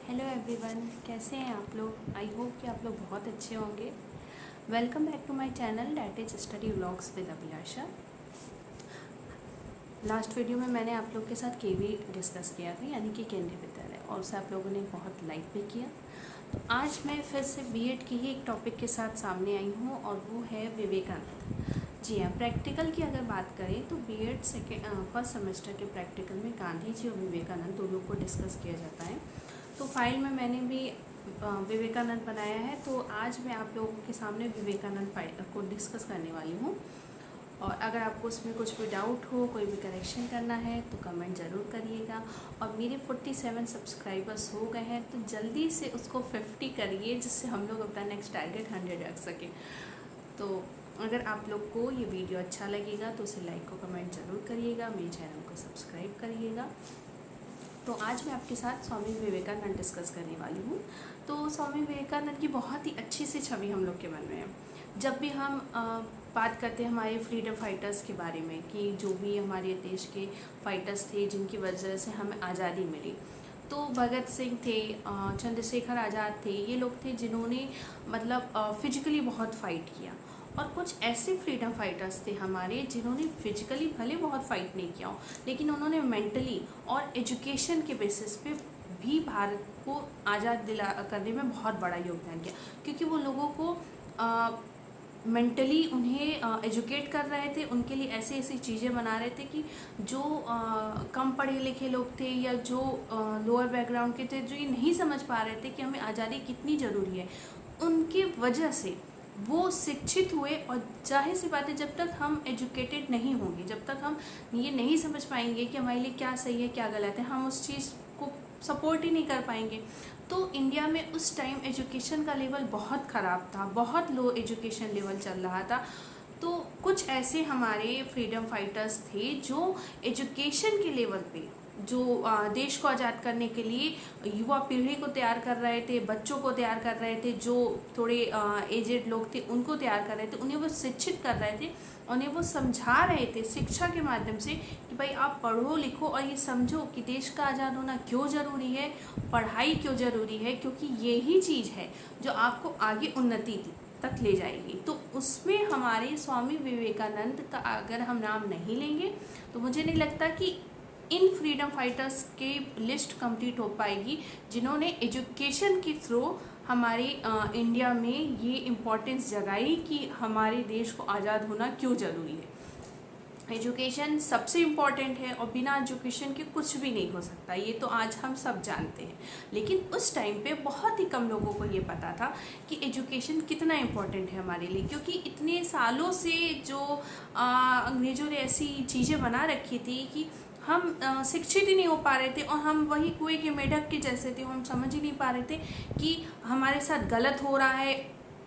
Hello everyone, कैसे हैं आप लोग। आई होप कि आप लोग बहुत अच्छे होंगे। Welcome back to my channel that is study vlogs with Abhilasha. Last video में मैंने आप लोग के साथ केवी डिस्कस किया था, यानी कि केंद्रीय विद्यालय, और उसे आप लोगों ने बहुत लाइक भी किया। तो आज मैं फिर से बीएड की ही एक टॉपिक के साथ सामने आई हूँ, और वो है विवेकानंद। जी हाँ, प्रैक्टिकल की अगर बात करें तो बीएड फर्स्ट सेमेस्टर के प्रैक्टिकल में गांधी जी और विवेकानंद दोनों को डिस्कस किया जाता है। तो फाइल में मैंने भी विवेकानंद बनाया है, तो आज मैं आप लोगों के सामने विवेकानंद फाइल को डिस्कस करने वाली हूँ। और अगर आपको उसमें कुछ भी डाउट हो, कोई भी करेक्शन करना है तो कमेंट ज़रूर करिएगा। और मेरे 47 सब्सक्राइबर्स हो गए हैं, तो जल्दी से उसको 50 करिए, जिससे हम लोग अपना नेक्स्ट टारगेट 100 रख सकें। तो अगर आप लोग को ये वीडियो अच्छा लगेगा तो उसे लाइक को कमेंट ज़रूर करिएगा, मेरे चैनल को सब्सक्राइब करिएगा। तो आज मैं आपके साथ स्वामी विवेकानंद डिस्कस करने वाली हूँ। तो स्वामी विवेकानंद की बहुत ही अच्छी सी छवि हम लोग के मन में है। जब भी हम बात करते हैं हमारे फ्रीडम फाइटर्स के बारे में, कि जो भी हमारे देश के फाइटर्स थे जिनकी वजह से हमें आज़ादी मिली, तो भगत सिंह थे, चंद्रशेखर आज़ाद थे, ये लोग थे जिन्होंने मतलब फिजिकली बहुत फाइट किया। और कुछ ऐसे फ्रीडम फाइटर्स थे हमारे जिन्होंने फिजिकली भले बहुत फाइट नहीं किया हो, लेकिन उन्होंने मेंटली और एजुकेशन के बेसिस पे भी भारत को आज़ाद दिला करने में बहुत बड़ा योगदान किया। क्योंकि वो लोगों को मेंटली उन्हें एजुकेट कर रहे थे, उनके लिए ऐसी ऐसी चीज़ें बना रहे थे कि जो कम पढ़े लिखे लोग थे या जो लोअर बैकग्राउंड के थे, जो ये नहीं समझ पा रहे थे कि हमें आज़ादी कितनी ज़रूरी है, उनकी वजह से वो शिक्षित हुए। और जाहिर सी बात है, जब तक हम एजुकेटेड नहीं होंगे, जब तक हम ये नहीं समझ पाएंगे कि हमारे लिए क्या सही है क्या गलत है, हम उस चीज़ को सपोर्ट ही नहीं कर पाएंगे। तो इंडिया में उस टाइम एजुकेशन का लेवल बहुत ख़राब था, बहुत लो एजुकेशन लेवल चल रहा था। तो कुछ ऐसे हमारे फ्रीडम फाइटर्स थे जो एजुकेशन के लेवल पे, जो देश को आज़ाद करने के लिए युवा पीढ़ी को तैयार कर रहे थे, बच्चों को तैयार कर रहे थे, जो थोड़े एजेड लोग थे उनको तैयार कर रहे थे, उन्हें वो शिक्षित कर रहे थे, उन्हें वो समझा रहे थे शिक्षा के माध्यम से कि भाई आप पढ़ो लिखो और ये समझो कि देश का आज़ाद होना क्यों ज़रूरी है, पढ़ाई क्यों ज़रूरी है, क्योंकि यही चीज़ है जो आपको आगे उन्नति तक ले जाएगी। तो उसमें हमारे स्वामी विवेकानंद का अगर हम नाम नहीं लेंगे तो मुझे नहीं लगता कि इन फ्रीडम फाइटर्स के लिस्ट कंप्लीट हो पाएगी, जिन्होंने एजुकेशन के थ्रू हमारे इंडिया में ये इम्पोर्टेंस जगाई कि हमारे देश को आज़ाद होना क्यों ज़रूरी है। एजुकेशन सबसे इम्पॉर्टेंट है, और बिना एजुकेशन के कुछ भी नहीं हो सकता, ये तो आज हम सब जानते हैं। लेकिन उस टाइम पे बहुत ही कम लोगों को ये पता था कि एजुकेशन कितना इम्पॉर्टेंट है हमारे लिए, क्योंकि इतने सालों से जो अंग्रेज़ों ने ऐसी चीज़ें बना रखी थी कि हम शिक्षित ही नहीं हो पा रहे थे, और हम वही कुएं के मेढक के जैसे थे। हम समझ ही नहीं पा रहे थे कि हमारे साथ गलत हो रहा है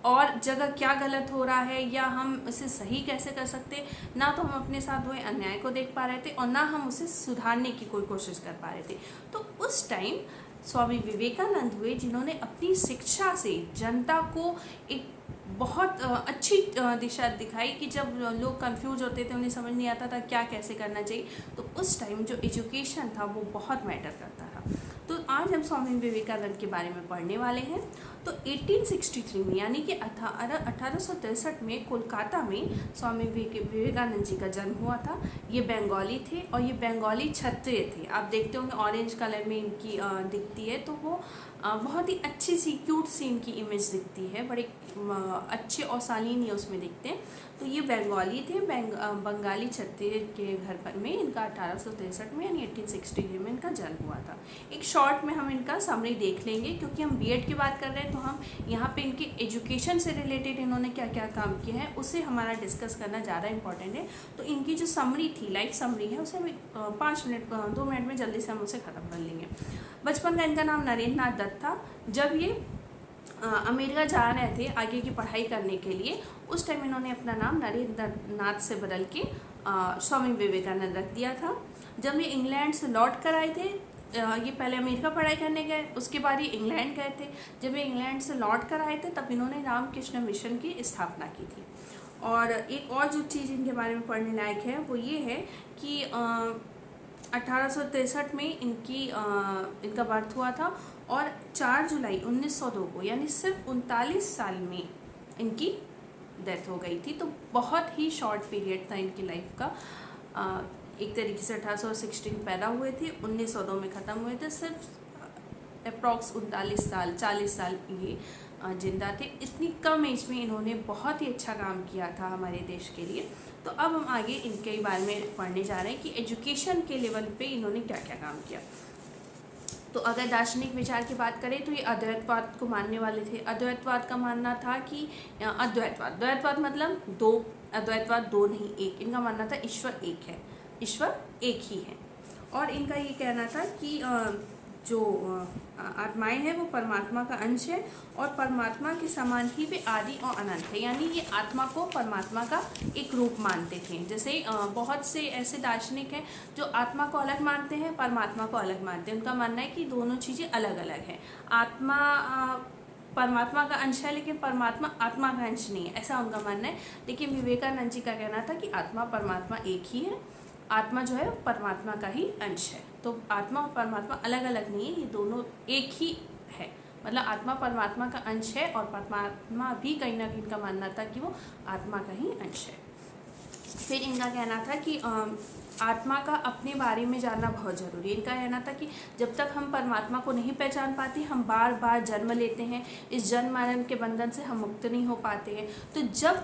और जगह क्या गलत हो रहा है, या हम इसे सही कैसे कर सकते। ना तो हम अपने साथ हुए अन्याय को देख पा रहे थे, और ना हम उसे सुधारने की कोई कोशिश कर पा रहे थे। तो उस टाइम स्वामी विवेकानंद हुए जिन्होंने अपनी शिक्षा से जनता को एक बहुत अच्छी दिशा दिखाई, कि जब लोग कंफ्यूज होते थे, उन्हें समझ नहीं आता था क्या कैसे करना चाहिए, तो उस टाइम जो एजुकेशन था वो बहुत मैटर करता था। तो आज हम स्वामी विवेकानंद के बारे में पढ़ने वाले हैं। तो 1863 में, यानी कि 1863 में कोलकाता में स्वामी विवेकानंद जी का जन्म हुआ था। ये बंगाली थे, और ये बंगाली क्षत्रिय थे। आप देखते होंगे ऑरेंज कलर में इनकी दिखती है, तो वो बहुत ही अच्छी सी क्यूट सी इनकी इमेज दिखती है, बड़े अच्छे और शालीन ये उसमें दिखते हैं। तो ये बंगाली थे, बंगाली क्षत्रिय के घर पर में इनका 1863 में यानी 1863 में इनका जन्म हुआ था। एक शॉर्ट में हम इनका समरी देख लेंगे, क्योंकि हम बीएड की बात कर रहे हैं, तो हम यहाँ पे इनके एजुकेशन से रिलेटेड इन्होंने क्या क्या काम किया है उसे हमारा डिस्कस करना ज़्यादा इंपॉर्टेंट है। तो इनकी जो समरी थी, लाइफ समरी है, उसे हम 2 मिनट में जल्दी से हम उसे ख़त्म कर लेंगे। बचपन का इनका नाम नरेंद्र नाथ दत्त था। जब ये अमेरिका जा रहे थे आगे की पढ़ाई करने के लिए, उस टाइम इन्होंने अपना नाम नरेंद्र नाथ से बदल के स्वामी विवेकानंद रख दिया था। जब ये इंग्लैंड से लौट कर आए थे, ये पहले अमेरिका पढ़ाई करने गए, उसके बाद ये इंग्लैंड गए थे। जब ये इंग्लैंड से लौट कर आए थे, तब इन्होंने रामकृष्ण मिशन की स्थापना की थी। और एक और जो चीज़ इनके बारे में पढ़ने लायक है वो ये है कि 1863 में इनका बर्थ हुआ था और 4 जुलाई 1902 को, यानी सिर्फ 39 साल में इनकी डेथ हो गई थी। तो बहुत ही शॉर्ट पीरियड था इनकी लाइफ का। एक तरीके से 1860 में पैदा हुए थे, 1902 में ख़त्म हुए थे। सिर्फ अप्रॉक्स 39 साल 40 साल ये जिंदा थे। इतनी कम एज में इन्होंने बहुत ही अच्छा काम किया था हमारे देश के लिए। तो अब हम आगे इनके बारे में पढ़ने जा रहे हैं कि एजुकेशन के लेवल पे इन्होंने क्या क्या काम किया। तो अगर दार्शनिक विचार की बात करें तो ये अद्वैतवाद को मानने वाले थे। अद्वैतवाद का मानना था कि द्वैतवाद मतलब दो, अद्वैतवाद दो नहीं एक। इनका मानना था ईश्वर एक है, ईश्वर एक ही है। और इनका ये कहना था कि जो आत्माएं हैं वो परमात्मा का अंश है और परमात्मा के समान ही वे आदि और अनंत है। यानी ये आत्मा को परमात्मा का एक रूप मानते थे। जैसे बहुत से ऐसे दार्शनिक हैं जो आत्मा को अलग मानते हैं, परमात्मा को अलग मानते हैं। उनका मानना है कि दोनों चीज़ें अलग अलग हैं। आत्मा परमात्मा का अंश है लेकिन परमात्मा आत्मा का अंश नहीं है, ऐसा उनका मानना है। लेकिन विवेकानंद जी का कहना था कि आत्मा परमात्मा एक ही है, आत्मा जो है परमात्मा का ही अंश है। तो आत्मा और परमात्मा अलग अलग नहीं है, ये दोनों एक ही है। मतलब आत्मा परमात्मा का अंश है और परमात्मा भी कहीं ना कहीं इनका मानना था कि वो आत्मा का ही अंश है। फिर इनका कहना था कि आत्मा का अपने बारे में जानना बहुत ज़रूरी है। इनका कहना था कि जब तक हम परमात्मा को नहीं पहचान पाते हम बार बार जन्म लेते हैं, इस जन्म मरण के बंधन से हम मुक्त नहीं हो पाते हैं। तो जब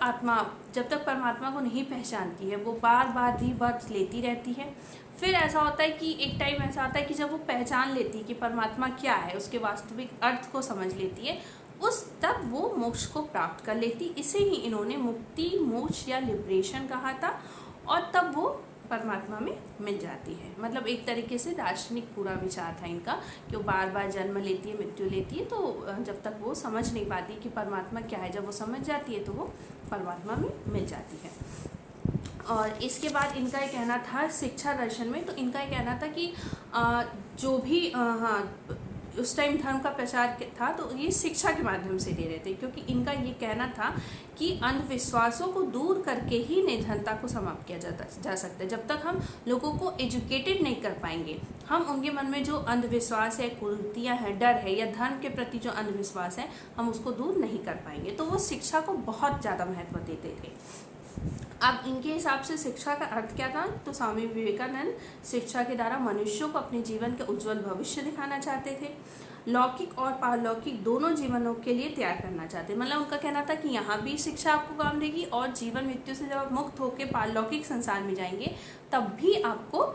तक परमात्मा को नहीं पहचानती है वो बार बार रीबर्थ लेती रहती है। फिर ऐसा होता है कि एक टाइम ऐसा आता है कि जब वो पहचान लेती है कि परमात्मा क्या है, उसके वास्तविक अर्थ को समझ लेती है, तब वो मोक्ष को प्राप्त कर लेती। इसे ही इन्होंने मुक्ति, मोक्ष या लिबरेशन कहा था और तब वो परमात्मा में मिल जाती है। मतलब एक तरीके से दार्शनिक पूरा विचार था इनका कि वो बार बार जन्म लेती है, मृत्यु लेती है, तो जब तक वो समझ नहीं पाती कि परमात्मा क्या है, जब वो समझ जाती है तो वो परमात्मा में मिल जाती है। और इसके बाद इनका ये कहना था शिक्षा दर्शन में, तो इनका ये कहना था कि जो भी उस टाइम धर्म का प्रचार था तो ये शिक्षा के माध्यम से दे रहे थे, क्योंकि इनका ये कहना था कि अंधविश्वासों को दूर करके ही निर्धनता को समाप्त किया जा सकता है। जब तक हम लोगों को एजुकेटेड नहीं कर पाएंगे, हम उनके मन में जो अंधविश्वास है, कुरीतियाँ हैं, डर है या धर्म के प्रति जो अंधविश्वास है, हम उसको दूर नहीं कर पाएंगे। तो वो शिक्षा को बहुत ज़्यादा महत्व देते थे। अब इनके हिसाब से शिक्षा का अर्थ क्या था, तो स्वामी विवेकानंद शिक्षा के द्वारा मनुष्यों को अपने जीवन के उज्जवल भविष्य दिखाना चाहते थे, लौकिक और पारलौकिक दोनों जीवनों के लिए तैयार करना चाहते। मतलब उनका कहना था कि यहाँ भी शिक्षा आपको काम देगी और जीवन मृत्यु से जब आप मुक्त होकर पारलौकिक संसार में जाएंगे तब भी आपको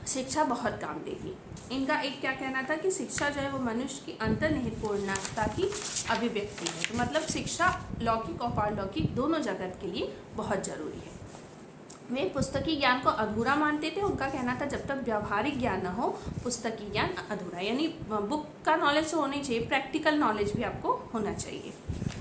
शिक्षा बहुत काम देगी। इनका एक क्या कहना था कि शिक्षा जो है वो मनुष्य की अंतर्निहित पूर्णता की अभिव्यक्ति है। तो मतलब शिक्षा लौकिक और पारलौकिक दोनों जगत के लिए बहुत ज़रूरी है। वे पुस्तकी ज्ञान को अधूरा मानते थे। उनका कहना था जब तक व्यावहारिक ज्ञान न हो पुस्तकी ज्ञान अधूरा, यानी बुक का नॉलेज तो होनी चाहिए, प्रैक्टिकल नॉलेज भी आपको होना चाहिए।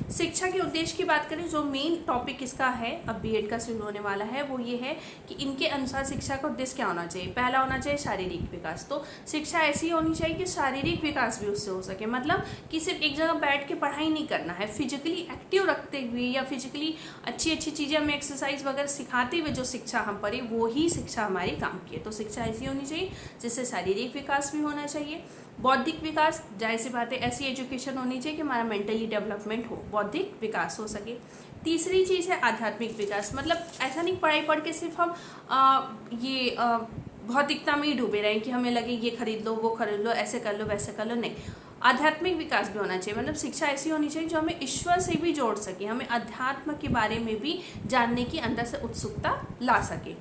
शिक्षा के उद्देश्य की बात करें, जो मेन टॉपिक इसका है, अब बीएड का शुरू होने वाला है, वो ये है कि इनके अनुसार शिक्षा का उद्देश्य क्या होना चाहिए। पहला होना चाहिए शारीरिक विकास। तो शिक्षा ऐसी होनी चाहिए कि शारीरिक विकास भी उससे हो सके, मतलब कि सिर्फ एक जगह बैठ के पढ़ाई नहीं करना है, फिजिकली एक्टिव रखते हुए या फिजिकली अच्छी अच्छी चीज़ें हमें एक्सरसाइज वगैरह सिखाते हुए जो शिक्षा हम पढ़े वो ही शिक्षा हमारी काम की है। तो शिक्षा ऐसी होनी चाहिए जिससे शारीरिक विकास भी होना चाहिए, बौद्धिक विकास, जाहिर सी बात है ऐसी एजुकेशन होनी चाहिए कि हमारा मेंटली डेवलपमेंट हो, बौद्धिक विकास हो सके। तीसरी चीज़ है आध्यात्मिक विकास। मतलब ऐसा नहीं पढ़ाई पढ़ के सिर्फ हम भौतिकता में ही डूबे रहें कि हमें लगे ये खरीद लो, वो खरीद लो, ऐसे कर लो, वैसे कर लो, नहीं। आध्यात्मिक विकास भी होना चाहिए। मतलब शिक्षा ऐसी होनी चाहिए जो हमें ईश्वर से भी जोड़ सके, हमें अध्यात्म के बारे में भी जानने की अंदर से उत्सुकता ला सके।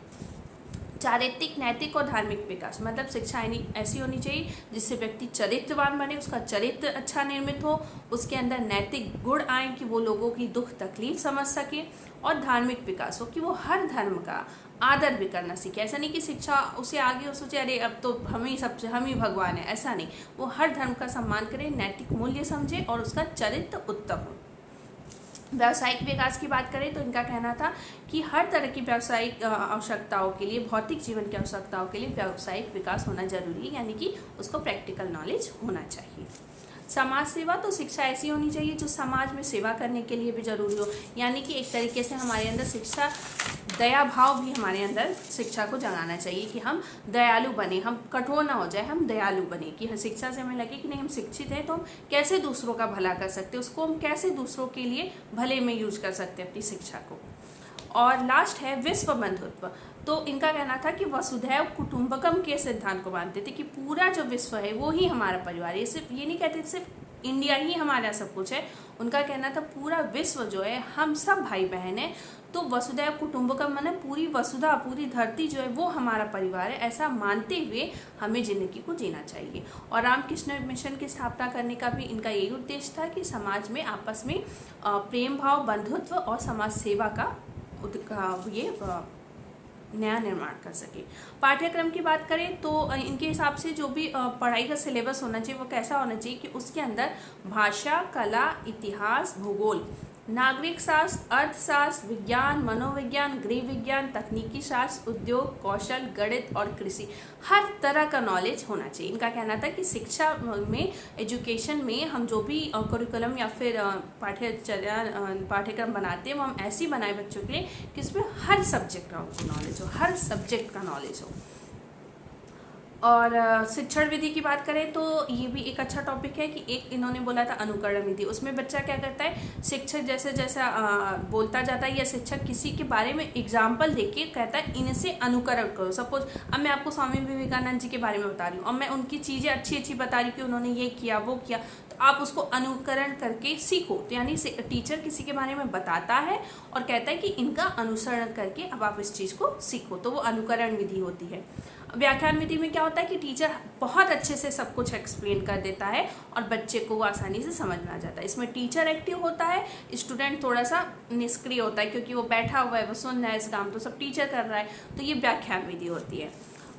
चारित्रिक, नैतिक और धार्मिक विकास। मतलब शिक्षा ऐसी होनी चाहिए जिससे व्यक्ति चरित्रवान बने, उसका चरित्र अच्छा निर्मित हो, उसके अंदर नैतिक गुण आए कि वो लोगों की दुख तकलीफ समझ सके, और धार्मिक विकास हो कि वो हर धर्म का आदर भी करना सीखे। ऐसा नहीं कि शिक्षा उसे आगे सोचे अरे अब तो हम ही भगवान है, ऐसा नहीं। वो हर धर्म का सम्मान करे, नैतिक मूल्य समझे और उसका चरित्र उत्तम हो। व्यावसायिक विकास की बात करें तो इनका कहना था कि हर तरह की व्यावसायिक आवश्यकताओं के लिए, भौतिक जीवन की आवश्यकताओं के लिए व्यावसायिक विकास होना जरूरी है, यानी कि उसको प्रैक्टिकल नॉलेज होना चाहिए। समाज सेवा, तो शिक्षा ऐसी होनी चाहिए जो समाज में सेवा करने के लिए भी जरूरी हो, यानी कि एक तरीके से हमारे अंदर शिक्षा दया भाव भी हमारे अंदर शिक्षा को जगाना चाहिए कि हम दयालु बने, हम कठोर ना हो जाए, हम दयालु बने, कि शिक्षा से हमें लगे कि नहीं हम शिक्षित हैं तो हम कैसे दूसरों का भला कर सकते हैं, उसको हम कैसे दूसरों के लिए भले में यूज कर सकते हैं अपनी शिक्षा को। और लास्ट है विश्व बंधुत्व। तो इनका कहना था कि वसुधैव कुटुंबकम के सिद्धांत को मानते थे कि पूरा जो विश्व है वो ही हमारा परिवार है। सिर्फ ये नहीं कहते सिर्फ इंडिया ही हमारा सब कुछ है, उनका कहना था पूरा विश्व जो है हम सब भाई बहन हैं। तो वसुधैव कुटुंबकम माने पूरी वसुधा, पूरी धरती जो है वो हमारा परिवार है, ऐसा मानते हुए हमें जिंदगी को जीना चाहिए। और रामकृष्ण मिशन की स्थापना करने का भी इनका यही उद्देश्य था कि समाज में आपस में प्रेम भाव, बंधुत्व और समाज सेवा का ये नया निर्माण कर सके। पाठ्यक्रम की बात करें तो इनके हिसाब से जो भी पढ़ाई का सिलेबस होना चाहिए वो कैसा होना चाहिए कि उसके अंदर भाषा, कला, इतिहास, भूगोल, नागरिक शास्त्र, अर्थशास्त्र, विज्ञान, मनोविज्ञान, गृह विज्ञान, तकनीकी शास्त्र, उद्योग, कौशल, गणित और कृषि, हर तरह का नॉलेज होना चाहिए। इनका कहना था कि शिक्षा में, एजुकेशन में हम जो भी करिकुलम या फिर पाठ्यक्रम बनाते हैं वो हम ऐसे बनाए बच्चों के लिए कि इसमें हर सब्जेक्ट का उनको नॉलेज हो, हर सब्जेक्ट का नॉलेज हो। और शिक्षण विधि की बात करें तो ये भी एक अच्छा टॉपिक है कि एक इन्होंने बोला था अनुकरण विधि। उसमें बच्चा क्या करता है, शिक्षक जैसे जैसा बोलता जाता है या शिक्षक किसी के बारे में एग्जाम्पल देके कहता है इनसे अनुकरण करो। सपोज अब मैं आपको स्वामी विवेकानंद जी के बारे में बता रही हूँ और मैं उनकी चीज़ें अच्छी अच्छी बता रही हूँ कि उन्होंने ये किया वो किया, तो आप उसको अनुकरण करके सीखो। तो यानी टीचर किसी के बारे में बताता है और कहता है कि इनका अनुसरण करके अब आप इस चीज़ को सीखो, तो वो अनुकरण विधि होती है। व्याख्यान विधि में क्या होता है कि टीचर बहुत अच्छे से सब कुछ एक्सप्लेन कर देता है और बच्चे को आसानी से समझ में आ जाता है। इसमें टीचर एक्टिव होता है, स्टूडेंट थोड़ा सा निष्क्रिय होता है क्योंकि वो बैठा हुआ है, वो सुन रहा है, इस काम तो सब टीचर कर रहा है। तो ये व्याख्यान विधि होती है।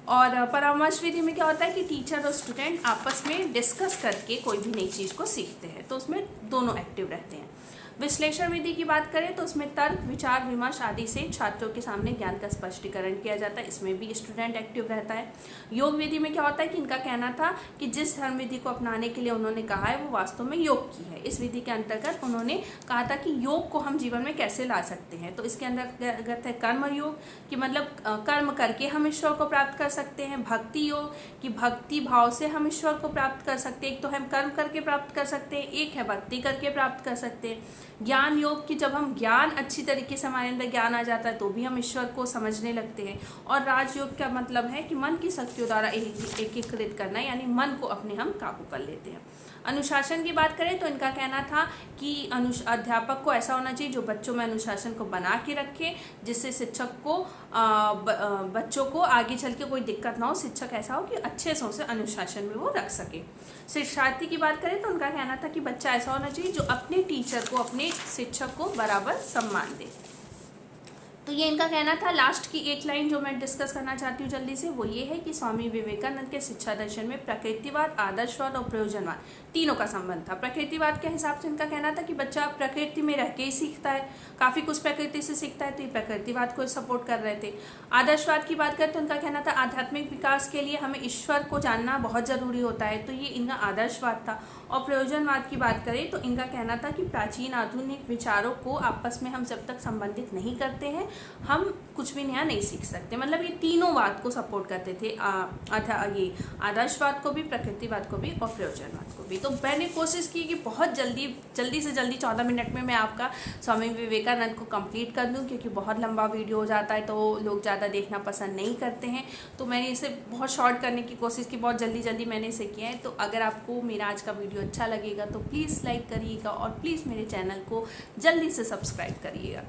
और परामर्श विधि में क्या होता है कि टीचर और स्टूडेंट आपस में डिस्कस करके कोई भी नई चीज़ को सीखते हैं, तो उसमें दोनों एक्टिव रहते हैं। विश्लेषण विधि की बात करें तो उसमें तर्क, विचार, विमर्श आदि से छात्रों के सामने ज्ञान का स्पष्टीकरण किया जाता है, इसमें भी स्टूडेंट एक्टिव रहता है। योग विधि में क्या होता है कि इनका कहना था कि जिस धर्म विधि को अपनाने के लिए उन्होंने कहा है वो वास्तव में योग की है। इस विधि के अंतर्गत उन्होंने कहा था कि योग को हम जीवन में कैसे ला सकते हैं, तो इसके अंतर्गत है कर्म योग कि मतलब कर्म करके हम ईश्वर को प्राप्त कर सकते हैं। भक्ति योग कि भक्ति भाव से हम ईश्वर को प्राप्त कर सकते हैं, एक तो हम कर्म करके प्राप्त कर सकते हैं, एक है भक्ति करके प्राप्त कर सकते हैं। ज्ञान योग कि जब हम ज्ञान अच्छी तरीके से हमारे अंदर ज्ञान आ जाता है तो भी हम ईश्वर को समझने लगते हैं। और राजयोग का मतलब है कि मन की शक्तियों द्वारा एकीकृत करना, यानी मन को अपने हम काबू कर लेते हैं। अनुशासन की बात करें तो इनका कहना था कि अध्यापक को ऐसा होना चाहिए जो बच्चों में अनुशासन को बना के रखे, जिससे शिक्षक को बच्चों को आगे चल के कोई दिक्कत ना हो। शिक्षक ऐसा हो कि अच्छे से उसे अनुशासन में वो रख सके। शिक्षार्थी की बात करें तो उनका कहना था कि बच्चा ऐसा होना चाहिए जो अपने टीचर को, अपने शिक्षक को बराबर सम्मान दे। तो ये इनका कहना था। लास्ट की एक लाइन जो मैं डिस्कस करना चाहती हूँ जल्दी से, वो ये है कि स्वामी विवेकानंद के शिक्षा दर्शन में प्रकृतिवाद, आदर्शवाद और प्रयोजनवाद तीनों का संबंध था। प्रकृतिवाद के हिसाब से इनका कहना था कि बच्चा प्रकृति में रह के ही सीखता है, काफ़ी कुछ प्रकृति से सीखता है, तो ये प्रकृतिवाद को सपोर्ट कर रहे थे। आदर्शवाद की बात करें तो इनका कहना था आध्यात्मिक विकास के लिए हमें ईश्वर को जानना बहुत ज़रूरी होता है, तो ये इनका आदर्शवाद था। और प्रयोजनवाद की बात करें तो इनका कहना था कि प्राचीन आधुनिक विचारों को आपस में हम जब तक संबंधित नहीं करते हैं हम कुछ भी नया नहीं सीख सकते। मतलब ये तीनों बात को सपोर्ट करते थे, ये आदर्शवाद को भी, प्रकृतिवाद को भी और प्रयोजनवाद को भी। तो मैंने कोशिश की कि बहुत जल्दी से जल्दी 14 मिनट में मैं आपका स्वामी विवेकानंद को कंप्लीट कर दूं, क्योंकि बहुत लंबा वीडियो हो जाता है तो लोग ज़्यादा देखना पसंद नहीं करते हैं। तो मैंने इसे बहुत शॉर्ट करने की कोशिश की, बहुत जल्दी मैंने इसे किया है। तो अगर आपको मेरा आज का वीडियो अच्छा लगेगा तो प्लीज़ लाइक करिएगा और प्लीज़ मेरे चैनल को जल्दी से सब्सक्राइब करिएगा।